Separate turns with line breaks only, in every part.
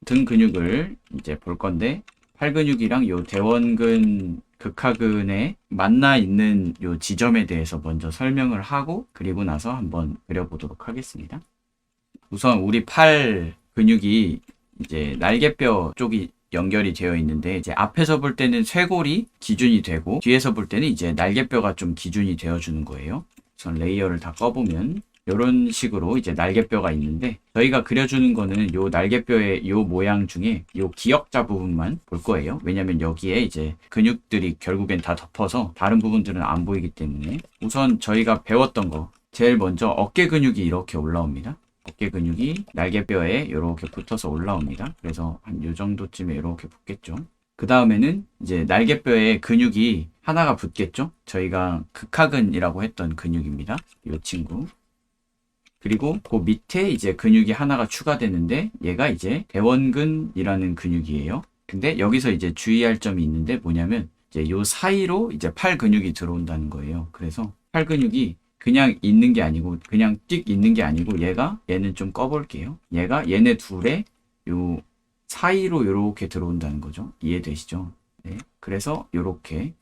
등 근육을 이제 볼 건데, 팔 근육이랑 요 대원근, 극하근에 만나 있는 요 지점에 대해서 먼저 설명을 하고, 그리고 나서 한번 그려보도록 하겠습니다. 우선 우리 팔 근육이 이제 날개뼈 쪽이 연결이 되어 있는데, 이제 앞에서 볼 때는 쇄골이 기준이 되고, 뒤에서 볼 때는 이제 날개뼈가 좀 기준이 되어 주는 거예요. 우선 레이어를 다 꺼보면 이런 식으로 이제 날개뼈가 있는데, 저희가 그려주는 거는 요 날개뼈의 요 모양 중에 요 기역자 부분만 볼 거예요. 왜냐면 여기에 이제 근육들이 결국엔 다 덮어서 다른 부분들은 안 보이기 때문에. 우선 저희가 배웠던 거, 제일 먼저 어깨 근육이 이렇게 올라옵니다. 어깨 근육이 날개뼈에 이렇게 붙어서 올라옵니다. 그래서 한 요 정도쯤에 이렇게 붙겠죠. 그 다음에는 이제 날개뼈에 근육이 하나가 붙겠죠. 저희가 극하근이라고 했던 근육입니다. 이 친구. 그리고 그 밑에 이제 근육이 하나가 추가되는데, 얘가 이제 대원근이라는 근육이에요. 근데 여기서 이제 주의할 점이 있는데, 뭐냐면 이제 요 사이로 이제 팔 근육이 들어온다는 거예요. 그래서 팔 근육이 그냥 있는 게 아니고, 그냥 띡 있는 게 아니고, 얘는 좀 꺼볼게요. 얘네 둘의 요 사이로 요렇게 들어온다는 거죠. 이해되시죠? 네. 그래서 요렇게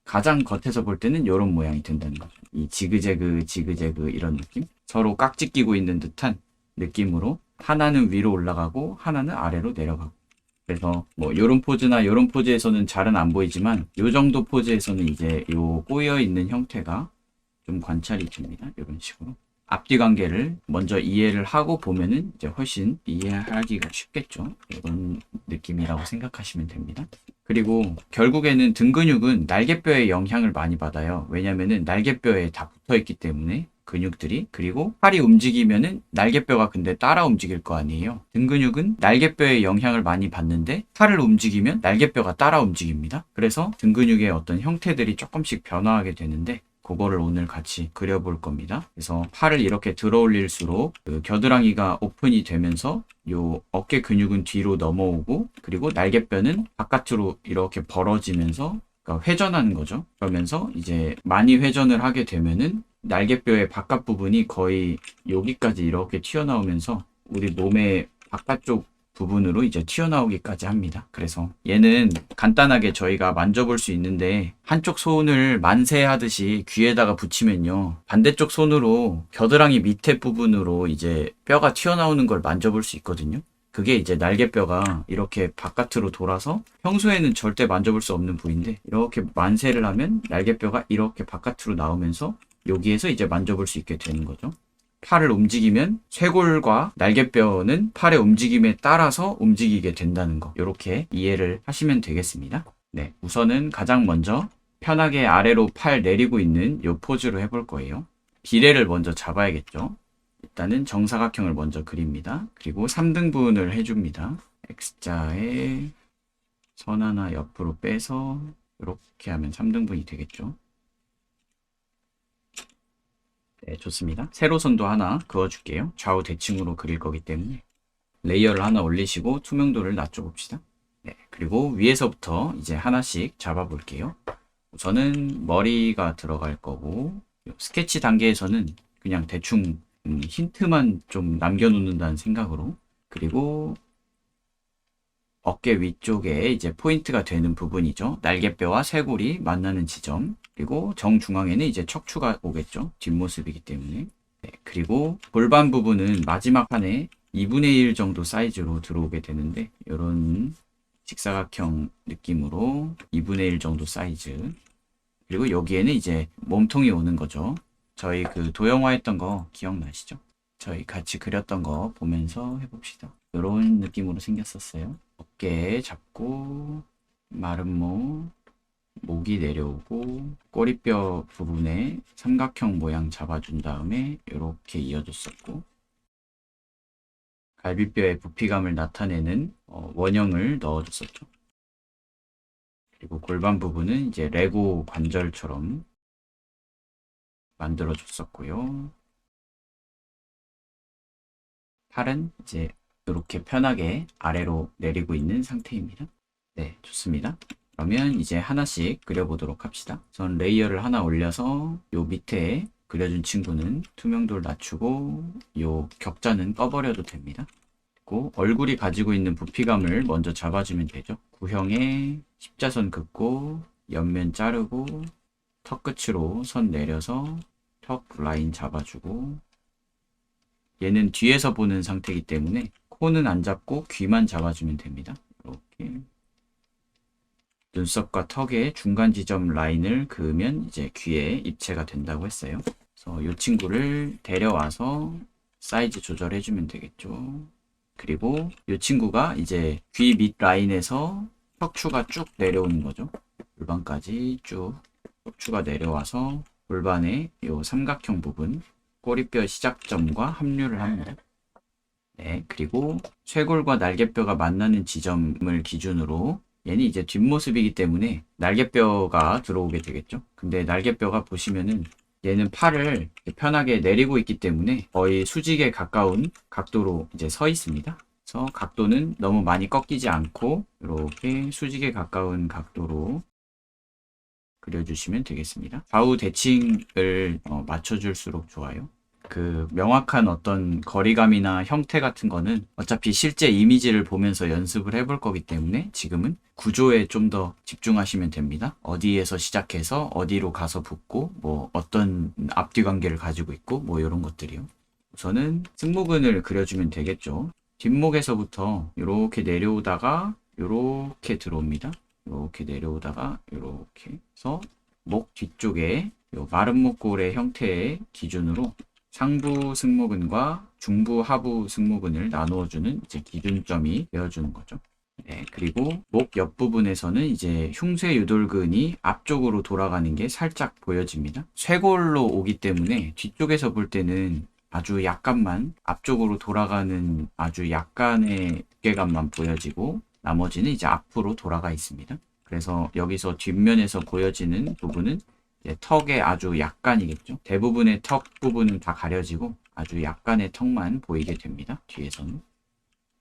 가장 겉에서 볼 때는 이런 모양이 된다는 거죠. 이 지그재그 지그재그 이런 느낌? 서로 깍지 끼고 있는 듯한 느낌으로 하나는 위로 올라가고 하나는 아래로 내려가고. 그래서 뭐 이런 포즈나 이런 포즈에서는 잘은 안 보이지만, 이 정도 포즈에서는 이제 요 꼬여 있는 형태가 좀 관찰이 됩니다. 이런 식으로. 앞뒤 관계를 먼저 이해를 하고 보면은 이제 훨씬 이해하기가 쉽겠죠. 이런 느낌이라고 생각하시면 됩니다. 그리고 결국에는 등 근육은 날개뼈에 영향을 많이 받아요. 왜냐면은 날개뼈에 다 붙어 있기 때문에 근육들이. 그리고 팔이 움직이면은 날개뼈가 근데 따라 움직일 거 아니에요. 등 근육은 날개뼈에 영향을 많이 받는데, 팔을 움직이면 날개뼈가 따라 움직입니다. 그래서 등 근육의 어떤 형태들이 조금씩 변화하게 되는데, 그거를 오늘 같이 그려볼 겁니다. 그래서 팔을 이렇게 들어 올릴수록 그 겨드랑이가 오픈이 되면서 요 어깨 근육은 뒤로 넘어오고, 그리고 날개뼈는 바깥으로 이렇게 벌어지면서, 그러니까 회전하는 거죠. 그러면서 이제 많이 회전을 하게 되면은 날개뼈의 바깥 부분이 거의 여기까지 이렇게 튀어나오면서 우리 몸의 바깥쪽 부분으로 이제 튀어나오기까지 합니다. 그래서 얘는 간단하게 저희가 만져볼 수 있는데, 한쪽 손을 만세하듯이 귀에다가 붙이면요, 반대쪽 손으로 겨드랑이 밑에 부분으로 이제 뼈가 튀어나오는 걸 만져볼 수 있거든요. 그게 이제 날개뼈가 이렇게 바깥으로 돌아서 평소에는 절대 만져볼 수 없는 부위인데, 이렇게 만세를 하면 날개뼈가 이렇게 바깥으로 나오면서 여기에서 이제 만져볼 수 있게 되는 거죠. 팔을 움직이면 쇄골과 날개뼈는 팔의 움직임에 따라서 움직이게 된다는 거, 이렇게 이해를 하시면 되겠습니다. 네, 우선은 가장 먼저 편하게 아래로 팔 내리고 있는 이 포즈로 해볼 거예요. 비례를 먼저 잡아야겠죠. 일단은 정사각형을 먼저 그립니다. 그리고 3등분을 해줍니다. X자에 선 하나 옆으로 빼서 이렇게 하면 3등분이 되겠죠. 네, 좋습니다. 세로선도 하나 그어줄게요. 좌우 대칭으로 그릴 거기 때문에. 레이어를 하나 올리시고 투명도를 낮춰봅시다. 네, 그리고 위에서부터 이제 하나씩 잡아볼게요. 우선은 머리가 들어갈 거고, 스케치 단계에서는 그냥 대충 힌트만 좀 남겨놓는다는 생각으로. 그리고 어깨 위쪽에 이제 포인트가 되는 부분이죠. 날개뼈와 쇄골이 만나는 지점. 그리고 정중앙에는 이제 척추가 오겠죠. 뒷모습이기 때문에. 네, 그리고 골반 부분은 마지막 판에 2분의 1 정도 사이즈로 들어오게 되는데, 이런 직사각형 느낌으로 2분의 1 정도 사이즈. 그리고 여기에는 이제 몸통이 오는 거죠. 저희 그 도형화 했던 거 기억나시죠? 저희 같이 그렸던 거 보면서 해봅시다. 이런 느낌으로 생겼었어요. 어깨 잡고, 마른 목이 내려오고, 꼬리뼈 부분에 삼각형 모양 잡아준 다음에 이렇게 이어줬었고, 갈비뼈의 부피감을 나타내는 원형을 넣어줬었죠. 그리고 골반 부분은 이제 레고 관절처럼 만들어줬었고요. 팔은 이제 이렇게 편하게 아래로 내리고 있는 상태입니다. 네, 좋습니다. 그러면 이제 하나씩 그려보도록 합시다. 우선 레이어를 하나 올려서 요 밑에 그려준 친구는 투명도를 낮추고 요 격자는 꺼버려도 됩니다. 그리고 얼굴이 가지고 있는 부피감을 먼저 잡아주면 되죠. 구형에 십자선 긋고 옆면 자르고 턱 끝으로 선 내려서 턱 라인 잡아주고, 얘는 뒤에서 보는 상태이기 때문에 코는 안 잡고 귀만 잡아주면 됩니다. 이렇게 눈썹과 턱의 중간 지점 라인을 그으면 이제 귀에 입체가 된다고 했어요. 그래서 이 친구를 데려와서 사이즈 조절해주면 되겠죠. 그리고 이 친구가 이제 귀 밑 라인에서 척추가 쭉 내려오는 거죠. 골반까지 쭉 척추가 내려와서 골반의 이 삼각형 부분, 꼬리뼈 시작점과 합류를 합니다. 네, 그리고 쇄골과 날개뼈가 만나는 지점을 기준으로, 얘는 이제 뒷모습이기 때문에 날개뼈가 들어오게 되겠죠. 근데 날개뼈가 보시면은 얘는 팔을 편하게 내리고 있기 때문에 거의 수직에 가까운 각도로 이제 서 있습니다. 그래서 각도는 너무 많이 꺾이지 않고 이렇게 수직에 가까운 각도로 그려주시면 되겠습니다. 좌우 대칭을 맞춰줄수록 좋아요. 그 명확한 어떤 거리감이나 형태 같은 거는 어차피 실제 이미지를 보면서 연습을 해볼 거기 때문에 지금은 구조에 좀 더 집중하시면 됩니다. 어디에서 시작해서 어디로 가서 붙고 뭐 어떤 앞뒤 관계를 가지고 있고 뭐 이런 것들이요. 우선은 승모근을 그려주면 되겠죠. 뒷목에서부터 이렇게 내려오다가 이렇게 들어옵니다. 이렇게 내려오다가 이렇게 해서 목 뒤쪽에 요 마른 목골의 형태의 기준으로 상부 승모근과 중부 하부 승모근을 나누어주는 이제 기준점이 되어주는 거죠. 네, 그리고 목 옆부분에서는 이제 흉쇄 유돌근이 앞쪽으로 돌아가는 게 살짝 보여집니다. 쇄골로 오기 때문에 뒤쪽에서 볼 때는 아주 약간만 앞쪽으로 돌아가는 아주 약간의 두께감만 보여지고 나머지는 이제 앞으로 돌아가 있습니다. 그래서 여기서 뒷면에서 보여지는 부분은 턱의 아주 약간이겠죠. 대부분의 턱 부분은 다 가려지고 아주 약간의 턱만 보이게 됩니다. 뒤에서는.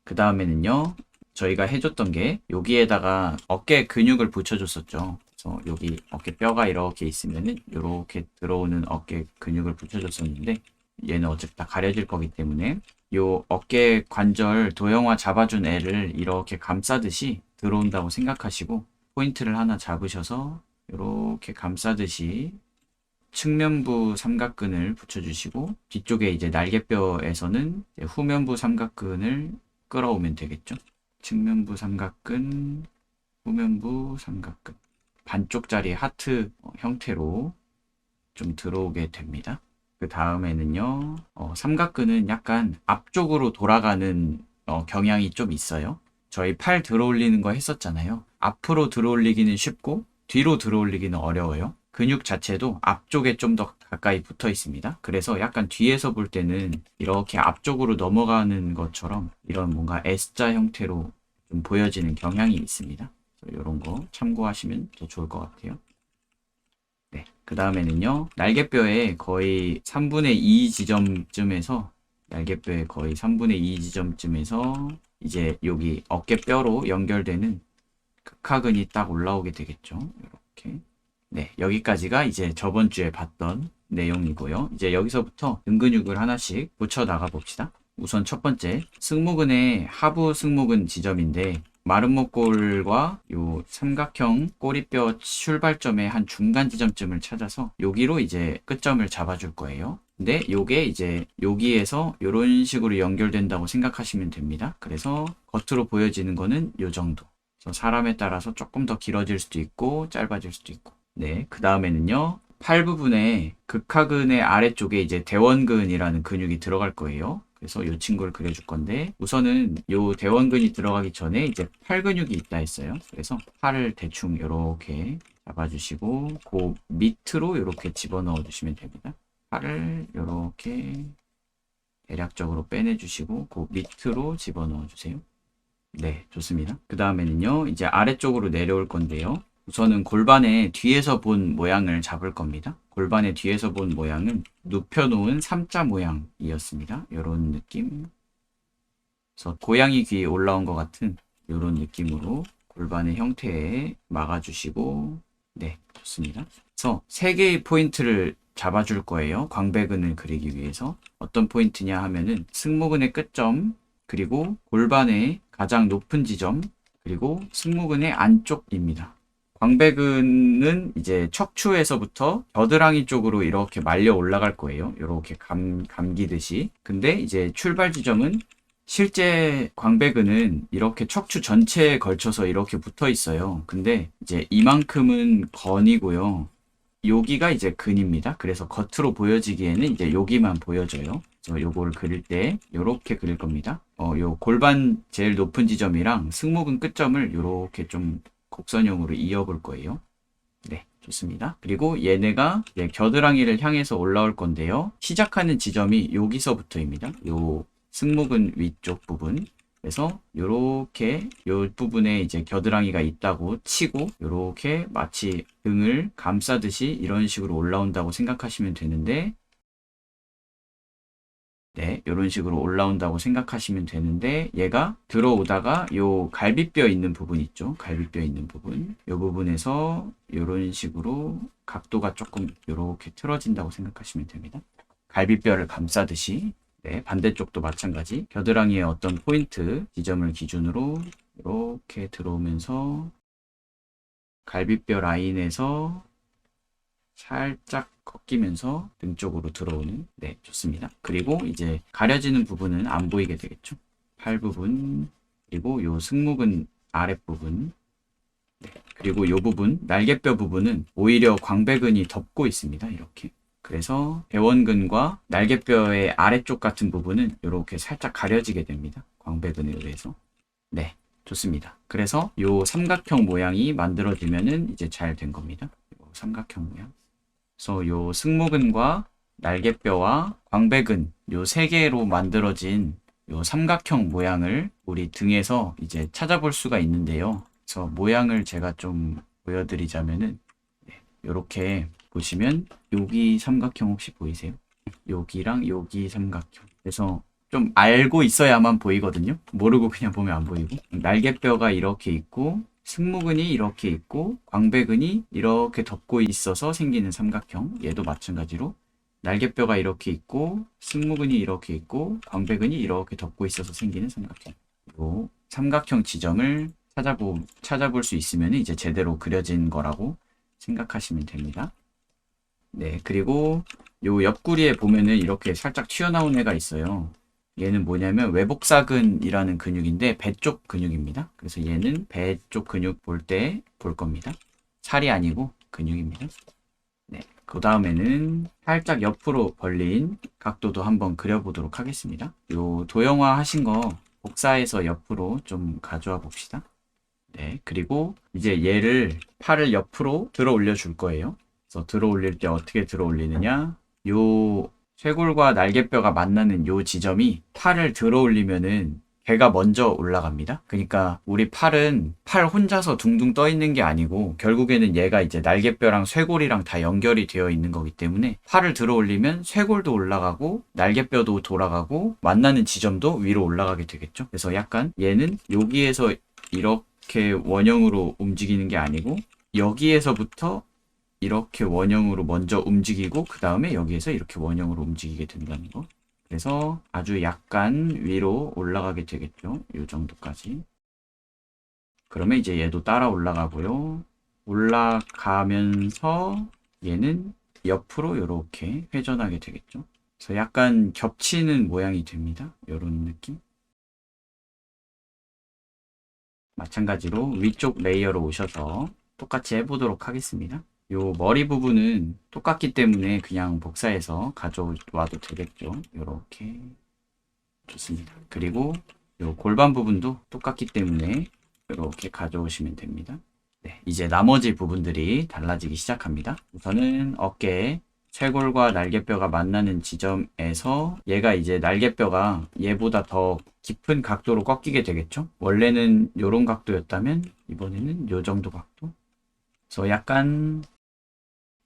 그 다음에는요, 저희가 해줬던 게 여기에다가 어깨 근육을 붙여줬었죠. 그래서 여기 어깨 뼈가 이렇게 있으면은 이렇게 들어오는 어깨 근육을 붙여줬었는데 얘는 어차피 다 가려질 거기 때문에 요 어깨 관절 도형화 잡아준 애를 이렇게 감싸듯이 들어온다고 생각하시고 포인트를 하나 잡으셔서 이렇게 감싸듯이 측면부 삼각근을 붙여주시고 뒤쪽에 이제 날개뼈에서는 이제 후면부 삼각근을 끌어오면 되겠죠. 측면부 삼각근, 후면부 삼각근, 반쪽짜리 하트 형태로 좀 들어오게 됩니다. 그 다음에는요, 삼각근은 약간 앞쪽으로 돌아가는 경향이 좀 있어요. 저희 팔 들어올리는 거 했었잖아요. 앞으로 들어올리기는 쉽고 뒤로 들어올리기는 어려워요. 근육 자체도 앞쪽에 좀 더 가까이 붙어 있습니다. 그래서 약간 뒤에서 볼 때는 이렇게 앞쪽으로 넘어가는 것처럼 이런 뭔가 S자 형태로 좀 보여지는 경향이 있습니다. 이런 거 참고하시면 더 좋을 것 같아요. 네, 그 다음에는요, 날개뼈의 거의 3분의 2 지점쯤에서 날개뼈의 거의 3분의 2 지점쯤에서 이제 여기 어깨뼈로 연결되는 극하근이 딱 올라오게 되겠죠. 이렇게. 네, 여기까지가 이제 저번 주에 봤던 내용이고요. 이제 여기서부터 등 근육을 하나씩 붙여 나가 봅시다. 우선 첫 번째, 승모근의 하부 승모근 지점인데 마른 목골과 요 삼각형 꼬리뼈 출발점의 한 중간 지점쯤을 찾아서 여기로 이제 끝점을 잡아줄 거예요. 근데 요게 이제 여기에서 이런 식으로 연결된다고 생각하시면 됩니다. 그래서 겉으로 보여지는 거는 요 정도. 사람에 따라서 조금 더 길어질 수도 있고 짧아질 수도 있고. 네, 그 다음에는요, 팔 부분에 극하근의 아래쪽에 이제 대원근이라는 근육이 들어갈 거예요. 그래서 이 친구를 그려줄 건데 우선은 이 대원근이 들어가기 전에 이제 팔 근육이 있다 했어요. 그래서 팔을 대충 이렇게 잡아주시고 그 밑으로 이렇게 집어넣어 주시면 됩니다. 팔을 이렇게 대략적으로 빼내주시고 그 밑으로 집어넣어 주세요. 네, 좋습니다. 그 다음에는요, 이제 아래쪽으로 내려올 건데요. 우선은 골반의 뒤에서 본 모양을 잡을 겁니다. 골반의 뒤에서 본 모양은 눕혀놓은 3자 모양이었습니다. 이런 느낌. 그래서 고양이 귀 올라온 것 같은 이런 느낌으로 골반의 형태에 막아주시고, 네, 좋습니다. 그래서 3개의 포인트를 잡아줄 거예요. 광배근을 그리기 위해서. 어떤 포인트냐 하면은 승모근의 끝점, 그리고 골반의 가장 높은 지점, 그리고 승모근의 안쪽입니다. 광배근은 이제 척추에서부터 겨드랑이 쪽으로 이렇게 말려 올라갈 거예요. 이렇게 감기듯이. 근데 이제 출발 지점은 실제 광배근은 이렇게 척추 전체에 걸쳐서 이렇게 붙어 있어요. 근데 이제 이만큼은 건이고요. 여기가 이제 근입니다. 그래서 겉으로 보여지기에는 이제 여기만 보여져요. 그래서 요거를 그릴 때 요렇게 그릴 겁니다. 요 골반 제일 높은 지점이랑 승모근 끝점을 요렇게 좀 곡선형으로 이어볼 거예요. 네, 좋습니다. 그리고 얘네가 겨드랑이를 향해서 올라올 건데요. 시작하는 지점이 여기서부터입니다. 요 승모근 위쪽 부분. 그래서 요렇게 요 부분에 이제 겨드랑이가 있다고 치고 요렇게 마치 등을 감싸듯이 이런 식으로 올라온다고 생각하시면 되는데, 네, 이런 식으로 올라온다고 생각하시면 되는데, 얘가 들어오다가 요 갈비뼈 있는 부분 있죠? 갈비뼈 있는 부분. 요 부분에서 이런 식으로 각도가 조금 이렇게 틀어진다고 생각하시면 됩니다. 갈비뼈를 감싸듯이. 네, 반대쪽도 마찬가지. 겨드랑이의 어떤 포인트 지점을 기준으로 이렇게 들어오면서 갈비뼈 라인에서 살짝 꺾이면서 등 쪽으로 들어오는. 네, 좋습니다. 그리고 이제 가려지는 부분은 안 보이게 되겠죠. 팔 부분, 그리고 요 승모근 아랫부분, 네, 그리고 요 부분, 날개뼈 부분은 오히려 광배근이 덮고 있습니다. 이렇게. 그래서 대원근과 날개뼈의 아래쪽 같은 부분은 이렇게 살짝 가려지게 됩니다. 광배근에 의해서. 네, 좋습니다. 그래서 요 삼각형 모양이 만들어지면은 이제 잘 된 겁니다. 요 삼각형 모양. 그래서 요 승모근과 날개뼈와 광배근 요 세 개로 만들어진 요 삼각형 모양을 우리 등에서 이제 찾아볼 수가 있는데요. 그래서 모양을 제가 좀 보여드리자면은, 네, 요렇게 보시면 여기 삼각형 혹시 보이세요? 여기랑 여기 삼각형. 그래서 좀 알고 있어야만 보이거든요. 모르고 그냥 보면 안 보이고. 날개뼈가 이렇게 있고 승모근이 이렇게 있고 광배근이 이렇게 덮고 있어서 생기는 삼각형. 얘도 마찬가지로 날개뼈가 이렇게 있고 승모근이 이렇게 있고 광배근이 이렇게 덮고 있어서 생기는 삼각형. 요 삼각형 지점을 찾아볼 수 있으면 이제 제대로 그려진 거라고 생각하시면 됩니다. 네, 그리고 요 옆구리에 보면은 이렇게 살짝 튀어나온 애가 있어요. 얘는 뭐냐면 외복사근이라는 근육인데 배 쪽 근육입니다. 그래서 얘는 배 쪽 근육 볼 때 볼 겁니다. 살이 아니고 근육입니다. 네, 그 다음에는 살짝 옆으로 벌린 각도도 한번 그려보도록 하겠습니다. 요 도형화 하신 거 복사해서 옆으로 좀 가져와 봅시다. 네, 그리고 이제 얘를 팔을 옆으로 들어 올려 줄 거예요. 그래서 들어 올릴 때 어떻게 들어 올리느냐? 요 쇄골과 날개뼈가 만나는 요 지점이 팔을 들어 올리면은 배가 먼저 올라갑니다. 그러니까 우리 팔은 팔 혼자서 둥둥 떠 있는 게 아니고 결국에는 얘가 이제 날개뼈랑 쇄골이랑 다 연결이 되어 있는 거기 때문에 팔을 들어 올리면 쇄골도 올라가고 날개뼈도 돌아가고 만나는 지점도 위로 올라가게 되겠죠. 그래서 약간 얘는 여기에서 이렇게 원형으로 움직이는 게 아니고 여기에서부터 이렇게 원형으로 먼저 움직이고 그 다음에 여기에서 이렇게 원형으로 움직이게 된다는 거. 그래서 아주 약간 위로 올라가게 되겠죠. 이 정도까지. 그러면 이제 얘도 따라 올라가고요. 올라가면서 얘는 옆으로 이렇게 회전하게 되겠죠. 그래서 약간 겹치는 모양이 됩니다. 이런 느낌. 마찬가지로 위쪽 레이어로 오셔서 똑같이 해보도록 하겠습니다. 요 머리 부분은 똑같기 때문에 그냥 복사해서 가져와도 되겠죠. 요렇게. 좋습니다. 그리고 요 골반 부분도 똑같기 때문에 이렇게 가져오시면 됩니다. 네, 이제 나머지 부분들이 달라지기 시작합니다. 우선은 어깨, 쇄골과 날개뼈가 만나는 지점에서 얘가 이제 날개뼈가 얘보다 더 깊은 각도로 꺾이게 되겠죠. 원래는 요런 각도였다면 이번에는 요 정도 각도. 그래서 약간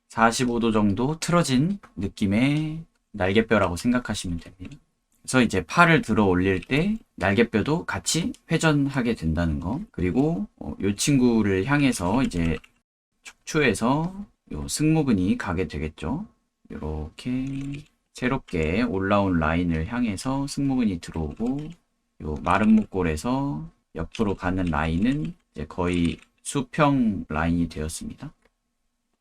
45도 정도 틀어진 느낌의 날개뼈라고 생각하시면 됩니다. 그래서 이제 팔을 들어 올릴 때 날개뼈도 같이 회전하게 된다는 거. 그리고 이 친구를 향해서 이제 척추에서 요 승모근이 가게 되겠죠. 이렇게 새롭게 올라온 라인을 향해서 승모근이 들어오고, 요 마른 목골에서 옆으로 가는 라인은 이제 거의 수평 라인이 되었습니다.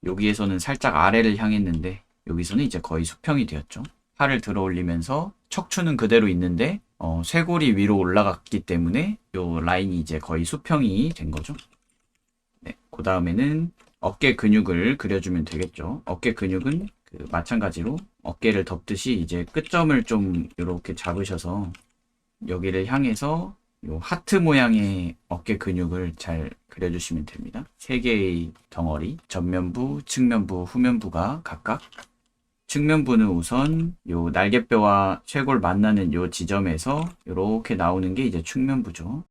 여기에서는 살짝 아래를 향했는데 여기서는 이제 거의 수평이 되었죠. 팔을 들어 올리면서 척추는 그대로 있는데 쇄골이 위로 올라갔기 때문에 요 라인이 이제 거의 수평이 된 거죠. 네, 그 다음에는 어깨 근육을 그려주면 되겠죠. 어깨 근육은 마찬가지로 어깨를 덮듯이 이제 끝점을 좀 이렇게 잡으셔서 여기를 향해서 요 하트 모양의 어깨 근육을 잘 그려주시면 됩니다. 세 개의 덩어리, 전면부, 측면부, 후면부가 각각. 측면부는 우선 요 날개뼈와 쇄골 만나는 요 지점에서 이렇게 나오는 게 이제 측면부죠.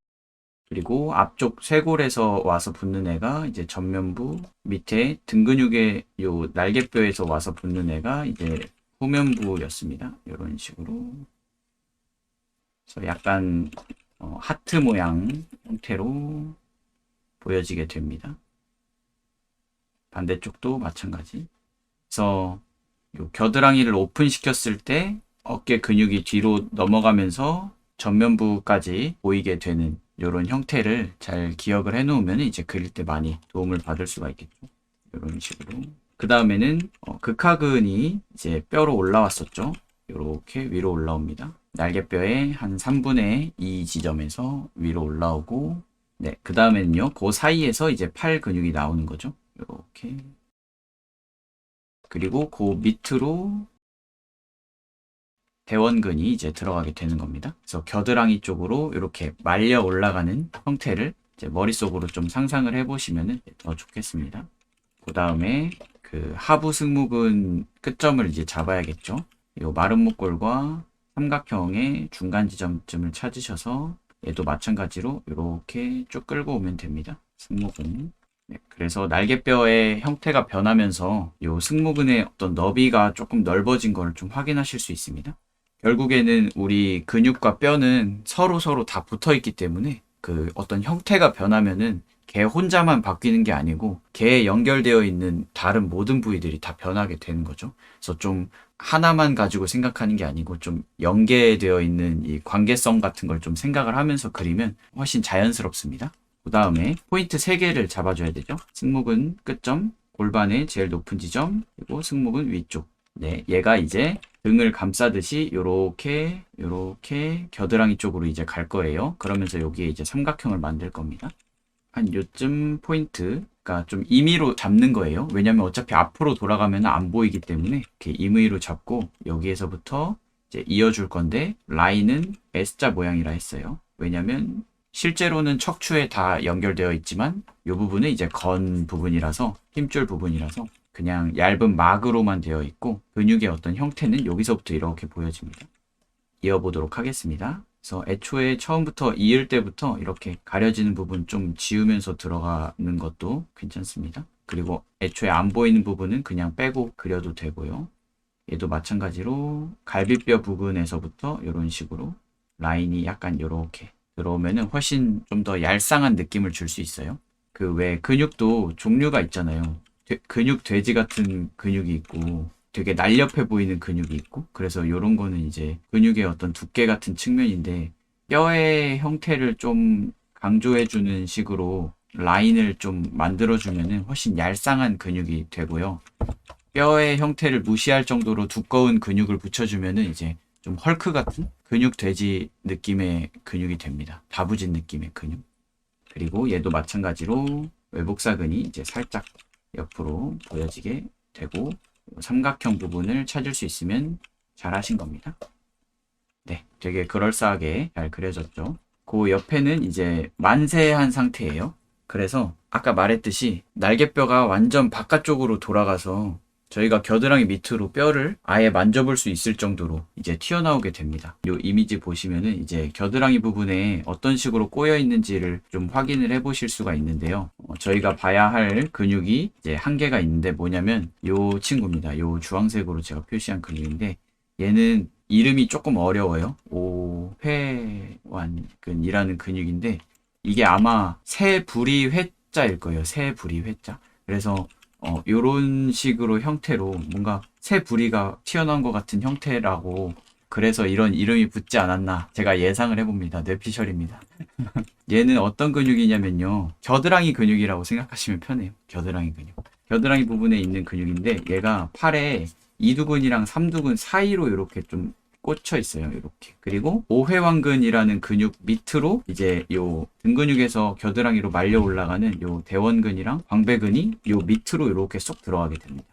그리고 앞쪽 쇄골에서 와서 붙는 애가 이제 전면부, 밑에 등 근육의 요 날개뼈에서 와서 붙는 애가 이제 후면부였습니다. 이런 식으로. 그래서 약간 하트 모양 형태로 보여지게 됩니다. 반대쪽도 마찬가지. 그래서 요 겨드랑이를 오픈시켰을 때 어깨 근육이 뒤로 넘어가면서 전면부까지 보이게 되는 이런 형태를 잘 기억을 해 놓으면 이제 그릴 때 많이 도움을 받을 수가 있겠죠. 이런 식으로. 그 다음에는 극하근이 이제 뼈로 올라왔었죠. 이렇게 위로 올라옵니다. 날개뼈의 한 3분의 2 지점에서 위로 올라오고, 네, 그 다음에는요, 그 사이에서 이제 팔 근육이 나오는 거죠. 이렇게. 그리고 그 밑으로 대원근이 이제 들어가게 되는 겁니다. 그래서 겨드랑이 쪽으로 이렇게 말려 올라가는 형태를 이제 머릿속으로 좀 상상을 해보시면 더 좋겠습니다. 그 다음에 그 하부 승모근 끝점을 이제 잡아야겠죠. 이 마른 목골과 삼각형의 중간 지점쯤을 찾으셔서 얘도 마찬가지로 이렇게 쭉 끌고 오면 됩니다. 승모근. 네, 그래서 날개뼈의 형태가 변하면서 이 승모근의 어떤 너비가 조금 넓어진 걸 좀 확인하실 수 있습니다. 결국에는 우리 근육과 뼈는 서로 다 붙어 있기 때문에 그 어떤 형태가 변하면은 걔 혼자만 바뀌는 게 아니고 걔에 연결되어 있는 다른 모든 부위들이 다 변하게 되는 거죠. 그래서 좀 하나만 가지고 생각하는 게 아니고 좀 연계되어 있는 이 관계성 같은 걸 좀 생각을 하면서 그리면 훨씬 자연스럽습니다. 그 다음에 포인트 3개를 잡아줘야 되죠. 승모근 끝점, 골반의 제일 높은 지점, 그리고 승모근 위쪽. 네, 얘가 이제 등을 감싸듯이 요렇게 겨드랑이 쪽으로 이제 갈 거예요. 그러면서 여기에 이제 삼각형을 만들 겁니다. 한 요쯤 포인트가 좀 임의로 잡는 거예요. 왜냐면 어차피 앞으로 돌아가면 안 보이기 때문에 이렇게 임의로 잡고 여기에서부터 이제 이어줄 건데 라인은 S자 모양이라 했어요. 왜냐면 실제로는 척추에 다 연결되어 있지만 이 부분은 이제 건 부분이라서 힘줄 부분이라서 그냥 얇은 막으로만 되어 있고 근육의 어떤 형태는 여기서부터 이렇게 보여집니다. 이어보도록 하겠습니다. 그래서 애초에 처음부터 이을 때부터 이렇게 가려지는 부분 좀 지우면서 들어가는 것도 괜찮습니다. 그리고 애초에 안 보이는 부분은 그냥 빼고 그려도 되고요. 얘도 마찬가지로 갈비뼈 부분에서부터 이런 식으로 라인이 약간 이렇게 들어오면은 훨씬 좀 더 얄쌍한 느낌을 줄 수 있어요. 그 외 근육도 종류가 있잖아요. 근육 돼지 같은 근육이 있고 되게 날렵해 보이는 근육이 있고 그래서 이런 거는 이제 근육의 어떤 두께 같은 측면인데 뼈의 형태를 좀 강조해주는 식으로 라인을 좀 만들어주면은 훨씬 얄쌍한 근육이 되고요. 뼈의 형태를 무시할 정도로 두꺼운 근육을 붙여주면은 이제 좀 헐크 같은 근육 돼지 느낌의 근육이 됩니다. 다부진 느낌의 근육. 그리고 얘도 마찬가지로 외복사근이 이제 살짝 옆으로 보여지게 되고 삼각형 부분을 찾을 수 있으면 잘 하신 겁니다. 네, 되게 그럴싸하게 잘 그려졌죠. 그 옆에는 이제 만세한 상태예요. 그래서 아까 말했듯이 날개뼈가 완전 바깥쪽으로 돌아가서 저희가 겨드랑이 밑으로 뼈를 아예 만져볼 수 있을 정도로 이제 튀어나오게 됩니다. 이 이미지 보시면은 이제 겨드랑이 부분에 어떤 식으로 꼬여 있는지를 좀 확인을 해 보실 수가 있는데요. 저희가 봐야 할 근육이 이제 한계가 있는데 뭐냐면 이 친구입니다. 이 주황색으로 제가 표시한 근육인데 얘는 이름이 조금 어려워요. 오회완근이라는 근육인데 이게 아마 세 부리 회자일 거예요. 세 부리 회자. 그래서 요런 식으로 형태로 뭔가 새 부리가 튀어나온 것 같은 형태라고 그래서 이런 이름이 붙지 않았나 제가 예상을 해봅니다. 뇌피셜입니다. 얘는 어떤 근육이냐면요. 겨드랑이 근육이라고 생각하시면 편해요. 겨드랑이 근육. 겨드랑이 부분에 있는 근육인데 얘가 팔에 이두근이랑 삼두근 사이로 이렇게 좀 꽂혀 있어요. 이렇게. 그리고 오회왕근이라는 근육 밑으로 이제 요 등 근육에서 겨드랑이로 말려 올라가는 요 대원근이랑 광배근이 요 밑으로 이렇게 쏙 들어가게 됩니다.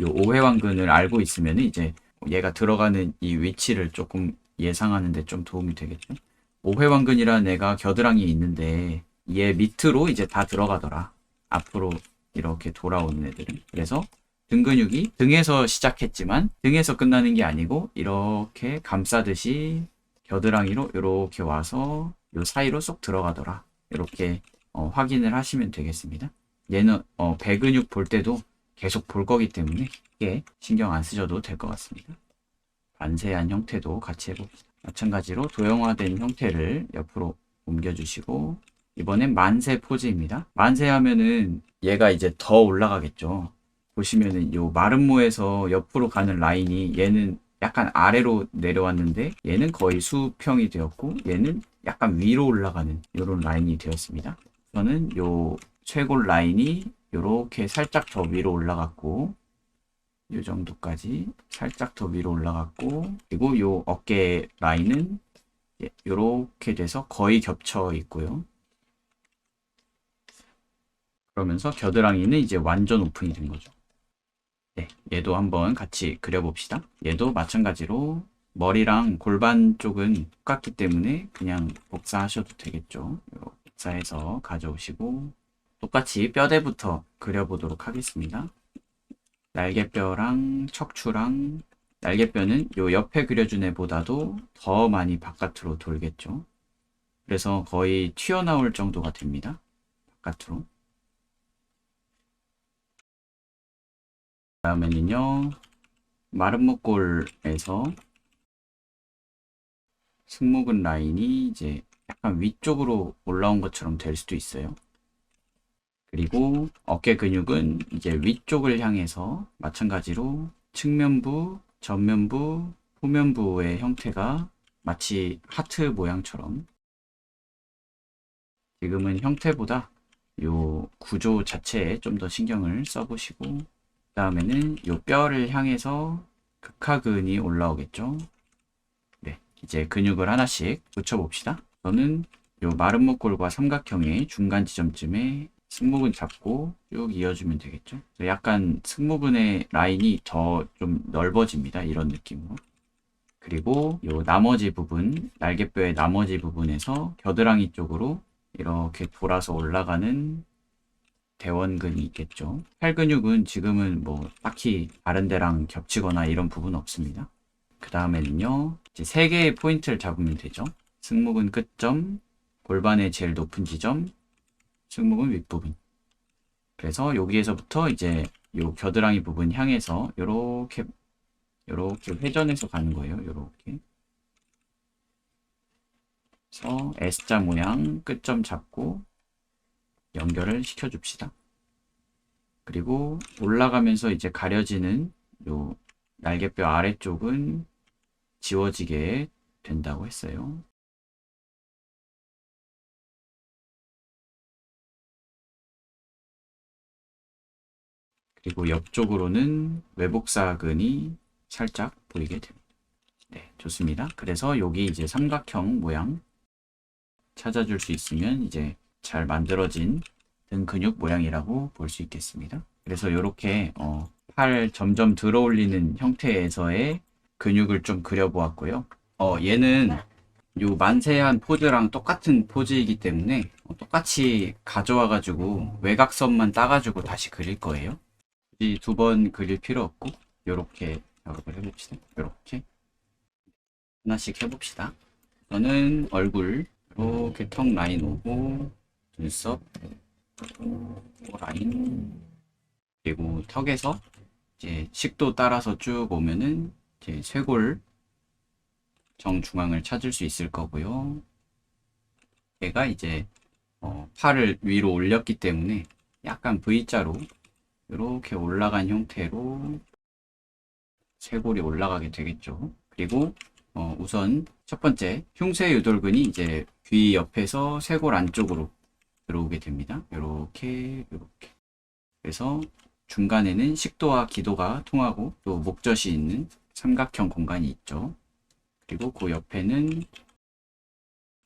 요 오회왕근을 알고 있으면 이제 얘가 들어가는 이 위치를 조금 예상하는데 좀 도움이 되겠죠. 오회왕근이라는 애가 겨드랑이에 있는데 얘 밑으로 이제 다 들어가더라. 앞으로 이렇게 돌아오는 애들은. 그래서 등 근육이 등에서 시작했지만 등에서 끝나는 게 아니고 이렇게 감싸듯이 겨드랑이로 이렇게 와서 요 사이로 쏙 들어가더라. 이렇게 확인을 하시면 되겠습니다. 얘는 배 근육 볼 때도 계속 볼 거기 때문에 크게 신경 안 쓰셔도 될 것 같습니다. 반세한 형태도 같이 해봅시다. 마찬가지로 도형화된 형태를 옆으로 옮겨주시고 이번엔 만세 포즈입니다. 만세 하면은 얘가 이제 더 올라가겠죠. 보시면은 요 마름모에서 옆으로 가는 라인이 얘는 약간 아래로 내려왔는데 얘는 거의 수평이 되었고 얘는 약간 위로 올라가는 이런 라인이 되었습니다. 저는 요 쇄골 라인이 이렇게 살짝 더 위로 올라갔고 이 정도까지 살짝 더 위로 올라갔고 그리고 요 어깨 라인은 이렇게 돼서 거의 겹쳐 있고요. 그러면서 겨드랑이는 이제 완전 오픈이 된 거죠. 네, 얘도 한번 같이 그려봅시다. 얘도 마찬가지로 머리랑 골반 쪽은 똑같기 때문에 그냥 복사하셔도 되겠죠. 복사해서 가져오시고 똑같이 뼈대부터 그려보도록 하겠습니다. 날개뼈랑 척추랑 날개뼈는 요 옆에 그려준 애보다도 더 많이 바깥으로 돌겠죠. 그래서 거의 튀어나올 정도가 됩니다. 바깥으로. 다음에는요. 마름모골에서 승모근 라인이 이제 약간 위쪽으로 올라온 것처럼 될 수도 있어요. 그리고 어깨 근육은 이제 위쪽을 향해서 마찬가지로 측면부, 전면부, 후면부의 형태가 마치 하트 모양처럼 지금은 형태보다 요 구조 자체에 좀 더 신경을 써보시고 다음에는 요 뼈를 향해서 극하근이 올라오겠죠. 네, 이제 근육을 하나씩 붙여봅시다. 저는 요 마름모골과 삼각형의 중간 지점쯤에 승모근 잡고 쭉 이어주면 되겠죠. 약간 승모근의 라인이 더 좀 넓어집니다. 이런 느낌으로. 그리고 요 나머지 부분, 날개뼈의 나머지 부분에서 겨드랑이 쪽으로 이렇게 돌아서 올라가는 대원근이 있겠죠. 팔 근육은 지금은 뭐 딱히 다른 데랑 겹치거나 이런 부분 없습니다. 그 다음에는요, 이제 세 개의 포인트를 잡으면 되죠. 승모근 끝점, 골반의 제일 높은 지점, 승모근 윗부분. 그래서 여기에서부터 이제 요 겨드랑이 부분 향해서 요렇게 회전해서 가는 거예요. 요렇게. 그래서 S자 모양 끝점 잡고 연결을 시켜줍시다. 그리고 올라가면서 이제 가려지는 요 날개뼈 아래쪽은 지워지게 된다고 했어요. 그리고 옆쪽으로는 외복사근이 살짝 보이게 됩니다. 네, 좋습니다. 그래서 여기 이제 삼각형 모양 찾아줄 수 있으면 이제 잘 만들어진 등 근육 모양이라고 볼 수 있겠습니다. 그래서 이렇게 팔 점점 들어 올리는 형태에서의 근육을 좀 그려보았고요. 얘는 요 만세한 포즈랑 똑같은 포즈이기 때문에 똑같이 가져와 가지고 외곽선만 따가지고 다시 그릴 거예요. 이 두 번 그릴 필요 없고 요렇게 작업을 해봅시다. 요렇게 하나씩 해봅시다. 저는 얼굴 이렇게 턱 라인 오고 눈썹 라인 그리고 턱에서 이제 식도 따라서 쭉 오면은 이제 쇄골 정중앙을 찾을 수 있을 거고요. 얘가 이제 팔을 위로 올렸기 때문에 약간 V자로 이렇게 올라간 형태로 쇄골이 올라가게 되겠죠. 그리고 우선 첫 번째 흉쇄 유돌근이 이제 귀 옆에서 쇄골 안쪽으로 들어오게 됩니다. 이렇게 이렇게. 그래서 중간에는 식도와 기도가 통하고 또 목젖이 있는 삼각형 공간이 있죠. 그리고 그 옆에는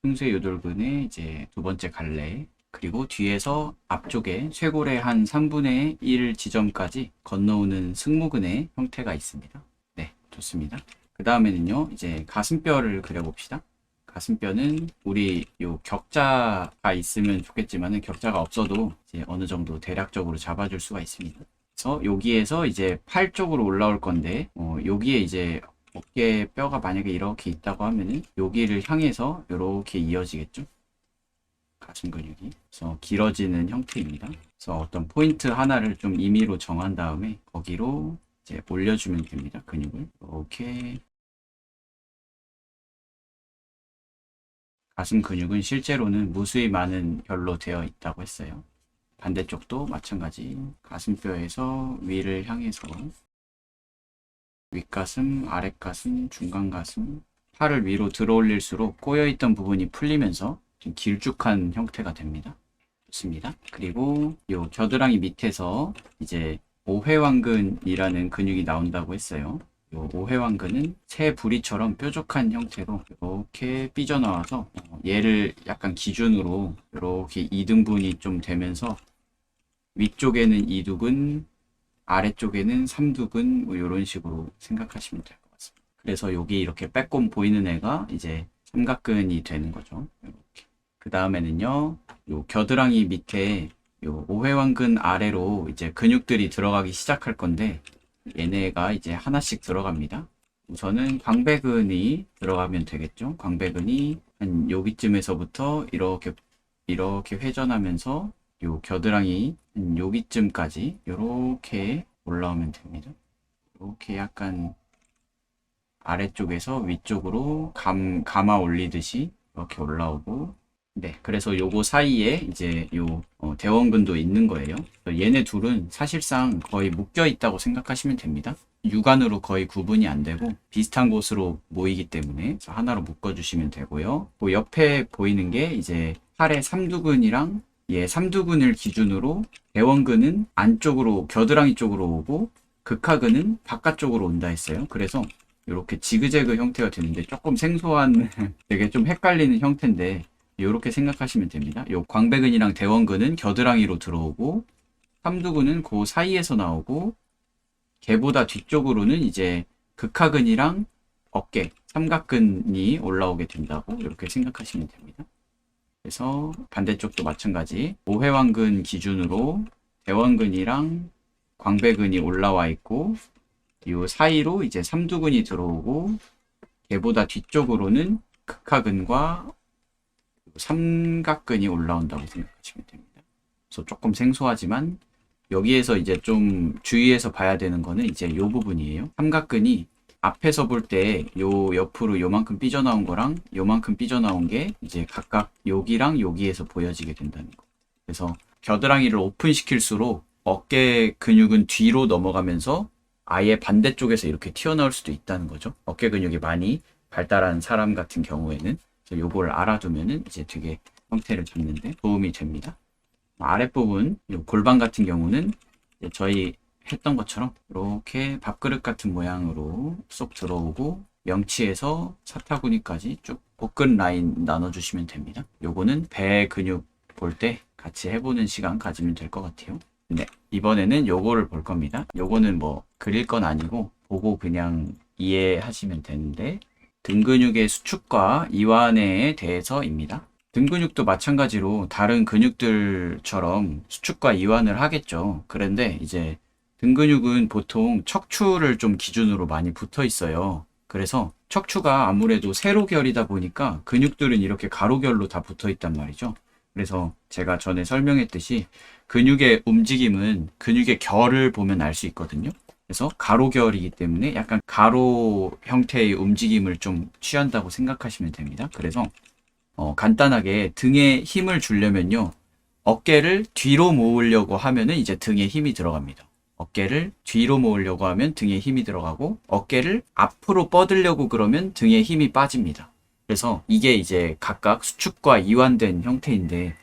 흉쇄 유돌근의 이제 두 번째 갈래, 그리고 뒤에서 앞쪽에 쇄골의 한 3분의 1 지점까지 건너오는 승모근의 형태가 있습니다. 네, 좋습니다. 그 다음에는요, 이제 가슴뼈를 그려봅시다. 가슴뼈는 우리 요 격자가 있으면 좋겠지만은 격자가 없어도 이제 어느 정도 대략적으로 잡아줄 수가 있습니다. 그래서 여기에서 이제 팔 쪽으로 올라올 건데, 여기에 이제 어깨 뼈가 만약에 이렇게 있다고 하면은 여기를 향해서 이렇게 이어지겠죠. 가슴 근육이. 그래서 길어지는 형태입니다. 그래서 어떤 포인트 하나를 좀 임의로 정한 다음에 거기로 이제 올려주면 됩니다. 근육을. 이렇게. 가슴 근육은 실제로는 무수히 많은 결로 되어 있다고 했어요. 반대쪽도 마찬가지. 가슴뼈에서 위를 향해서 윗가슴, 아랫가슴, 중간가슴, 팔을 위로 들어 올릴수록 꼬여있던 부분이 풀리면서 좀 길쭉한 형태가 됩니다. 좋습니다. 그리고 이 겨드랑이 밑에서 이제 오회완근이라는 근육이 나온다고 했어요. 이 오회완근은 새 부리처럼 뾰족한 형태로 이렇게 삐져나와서 얘를 약간 기준으로 이렇게 2등분이 좀 되면서 위쪽에는 2두근, 아래쪽에는 3두근 뭐 이런 식으로 생각하시면 될 것 같습니다. 그래서 여기 이렇게 빼꼼 보이는 애가 이제 삼각근이 되는 거죠. 이렇게. 그 다음에는요, 요 겨드랑이 밑에 요 오회완근 아래로 이제 근육들이 들어가기 시작할 건데 얘네가 이제 하나씩 들어갑니다. 우선은 광배근이 들어가면 되겠죠. 광배근이 한 여기쯤에서부터 이렇게 회전하면서 요 겨드랑이 한 여기쯤까지 이렇게 올라오면 됩니다. 이렇게 약간 아래쪽에서 위쪽으로 감아 올리듯이 이렇게 올라오고, 네, 그래서 요거 사이에 이제 요 대원근도 있는 거예요. 얘네 둘은 사실상 거의 묶여 있다고 생각하시면 됩니다. 육안으로 거의 구분이 안 되고 비슷한 곳으로 모이기 때문에 하나로 묶어 주시면 되고요. 그 옆에 보이는 게 이제 팔의 삼두근이랑 얘 삼두근을 기준으로 대원근은 안쪽으로 겨드랑이 쪽으로 오고 극하근은 바깥쪽으로 온다 했어요. 그래서 이렇게 지그재그 형태가 되는데 조금 생소한 되게 좀 헷갈리는 형태인데 이렇게 생각하시면 됩니다. 요 광배근이랑 대원근은 겨드랑이로 들어오고 삼두근은 그 사이에서 나오고 걔보다 뒤쪽으로는 이제 극하근이랑 어깨, 삼각근이 올라오게 된다고 이렇게 생각하시면 됩니다. 그래서 반대쪽도 마찬가지 오회완근 기준으로 대원근이랑 광배근이 올라와 있고 이 사이로 이제 삼두근이 들어오고 걔보다 뒤쪽으로는 극하근과 삼각근이 올라온다고 생각하시면 됩니다. 그래서 조금 생소하지만 여기에서 이제 좀 주의해서 봐야 되는 거는 이제 이 부분이에요. 삼각근이 앞에서 볼 때 요 옆으로 요만큼 삐져나온 거랑 요만큼 삐져나온 게 이제 각각 여기랑 여기에서 보여지게 된다는 거. 그래서 겨드랑이를 오픈시킬수록 어깨 근육은 뒤로 넘어가면서 아예 반대쪽에서 이렇게 튀어나올 수도 있다는 거죠. 어깨 근육이 많이 발달한 사람 같은 경우에는. 그래서 요걸 알아두면은 이제 되게 형태를 잡는데 도움이 됩니다. 아랫부분, 요 골반 같은 경우는 저희 했던 것처럼 이렇게 밥그릇 같은 모양으로 쏙 들어오고 명치에서 사타구니까지 쭉 복근 라인 나눠주시면 됩니다. 요거는 배 근육 볼 때 같이 해보는 시간 가지면 될 것 같아요. 네, 이번에는 요거를 볼 겁니다. 요거는 뭐 그릴 건 아니고 보고 그냥 이해하시면 되는데 등 근육의 수축과 이완에 대해서입니다. 등 근육도 마찬가지로 다른 근육들처럼 수축과 이완을 하겠죠. 그런데 이제 등 근육은 보통 척추를 좀 기준으로 많이 붙어 있어요. 그래서 척추가 아무래도 세로결이다 보니까 근육들은 이렇게 가로결로 다 붙어 있단 말이죠. 그래서 제가 전에 설명했듯이 근육의 움직임은 근육의 결을 보면 알 수 있거든요. 그래서 가로결이기 때문에 약간 가로 형태의 움직임을 좀 취한다고 생각하시면 됩니다. 그래서 간단하게 등에 힘을 주려면요. 어깨를 뒤로 모으려고 하면은 이제 등에 힘이 들어갑니다. 어깨를 뒤로 모으려고 하면 등에 힘이 들어가고 어깨를 앞으로 뻗으려고 그러면 등에 힘이 빠집니다. 그래서 이게 이제 각각 수축과 이완된 형태인데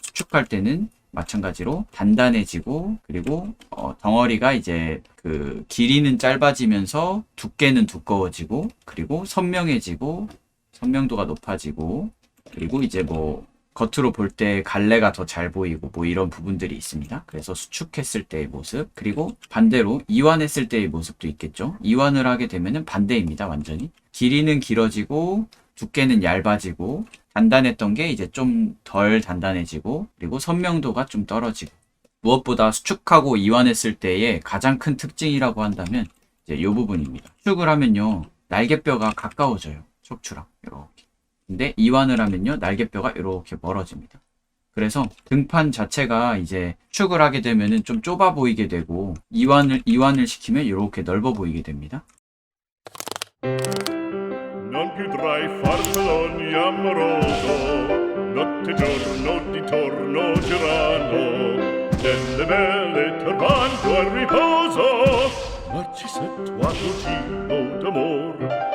수축할 때는 마찬가지로 단단해지고 그리고 덩어리가 이제 그 길이는 짧아지면서 두께는 두꺼워지고 그리고 선명해지고 선명도가 높아지고 그리고 이제 뭐 겉으로 볼 때 갈래가 더 잘 보이고 뭐 이런 부분들이 있습니다. 그래서 수축했을 때의 모습 그리고 반대로 이완했을 때의 모습도 있겠죠. 이완을 하게 되면은 반대입니다. 완전히 길이는 길어지고 두께는 얇아지고 단단했던 게 이제 좀 덜 단단해지고 그리고 선명도가 좀 떨어지고 무엇보다 수축하고 이완했을 때의 가장 큰 특징이라고 한다면 이제 이 부분입니다. 수축을 하면요 날개뼈가 가까워져요. 척추랑 이렇게. 근데 이완을 하면요 날개뼈가 이렇게 멀어집니다. 그래서 등판 자체가 이제 수축을 하게 되면은 좀 좁아 보이게 되고 이완을 시키면 이렇게 넓어 보이게 됩니다.
Non più tra i farfalloni amoroso, notte e giorno di torno girano, delle belle turbando al riposo, Narcisetto a tuo giro d'amor.